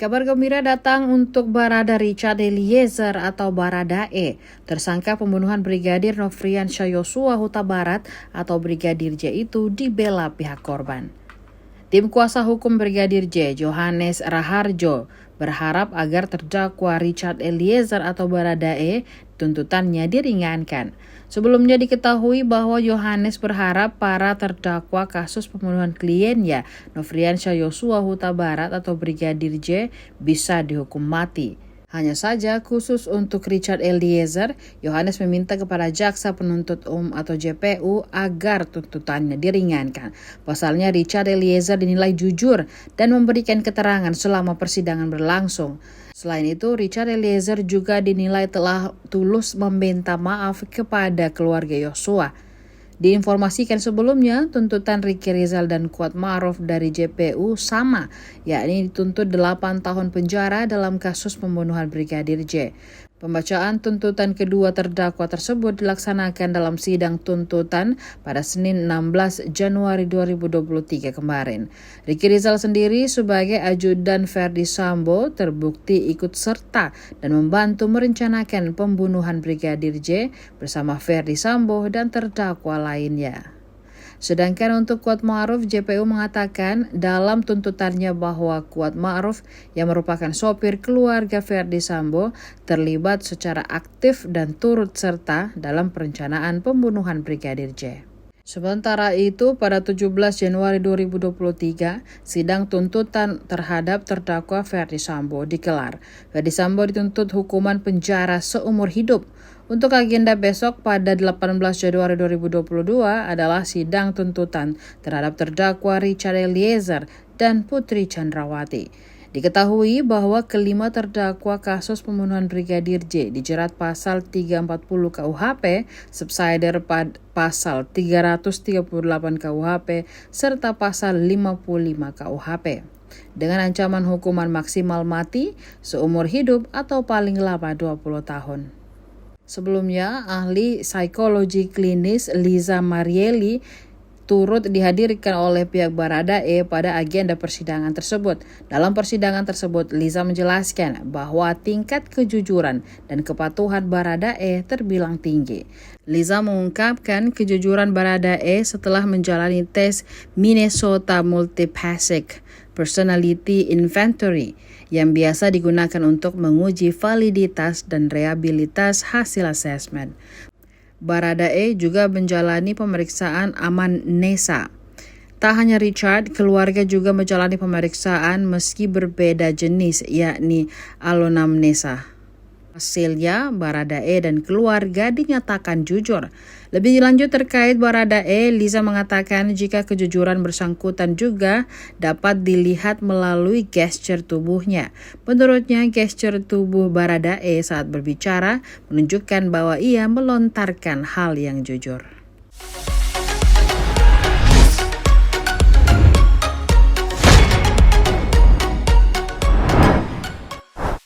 Kabar gembira datang untuk Barada Richard Eliezer atau Baradae, tersangka pembunuhan Brigadir Nofriansyah Yosua Huta Barat atau Brigadir J itu dibela pihak korban. Tim kuasa hukum Brigadir J, Johannes Raharjo, berharap agar terdakwa Richard Eliezer atau Baradae tuntutannya diringankan. Sebelumnya diketahui bahwa Johannes berharap para terdakwa kasus pembunuhan kliennya Nofriansyah Yosua Huta Barat atau Brigadir J bisa dihukum mati. Hanya saja khusus untuk Richard Eliezer, Johannes meminta kepada jaksa penuntut umum atau JPU agar tuntutannya diringankan. Pasalnya Richard Eliezer dinilai jujur dan memberikan keterangan selama persidangan berlangsung. Selain itu, Richard Eliezer juga dinilai telah tulus meminta maaf kepada keluarga Yosua. Diinformasikan sebelumnya, tuntutan Ricky Rizal dan Kuat Ma'ruf dari JPU sama, yakni dituntut 8 tahun penjara dalam kasus pembunuhan Brigadir J. Pembacaan tuntutan kedua terdakwa tersebut dilaksanakan dalam sidang tuntutan pada Senin 16 Januari 2023 kemarin. Ricky Rizal sendiri sebagai ajudan Ferdi Sambo terbukti ikut serta dan membantu merencanakan pembunuhan Brigadir J bersama Ferdi Sambo dan terdakwa lainnya. Sedangkan untuk Kuat Ma'ruf, JPU mengatakan dalam tuntutannya bahwa Kuat Ma'ruf yang merupakan sopir keluarga Ferdi Sambo terlibat secara aktif dan turut serta dalam perencanaan pembunuhan Brigadir J. Sementara itu, pada 17 Januari 2023, sidang tuntutan terhadap terdakwa Ferdi Sambo digelar. Ferdi Sambo dituntut hukuman penjara seumur hidup. Untuk agenda besok pada 18 Januari 2022 adalah sidang tuntutan terhadap terdakwa Richard Eliezer dan Putri Chandrawati. Diketahui bahwa kelima terdakwa kasus pembunuhan Brigadir J dijerat pasal 340 KUHP, subsidiar pasal 338 KUHP, serta pasal 55 KUHP. Dengan ancaman hukuman maksimal mati, seumur hidup atau paling lama 20 tahun. Sebelumnya, ahli psikologi klinis Liza Marieli turut dihadirkan oleh pihak Baradae pada agenda persidangan tersebut. Dalam persidangan tersebut, Liza menjelaskan bahwa tingkat kejujuran dan kepatuhan Baradae terbilang tinggi. Liza mengungkapkan kejujuran Baradae setelah menjalani tes Minnesota Multiphasic Personality Inventory yang biasa digunakan untuk menguji validitas dan reliabilitas hasil asesmen. Baradae juga menjalani pemeriksaan amnesa. Tak hanya Richard, keluarga juga menjalani pemeriksaan meski berbeda jenis, yakni alonamnesa. Hasilnya, Baradae dan keluarga dinyatakan jujur. Lebih lanjut terkait Baradae, Liza mengatakan jika kejujuran bersangkutan juga dapat dilihat melalui gesture tubuhnya. Menurutnya, gesture tubuh Baradae saat berbicara menunjukkan bahwa ia melontarkan hal yang jujur.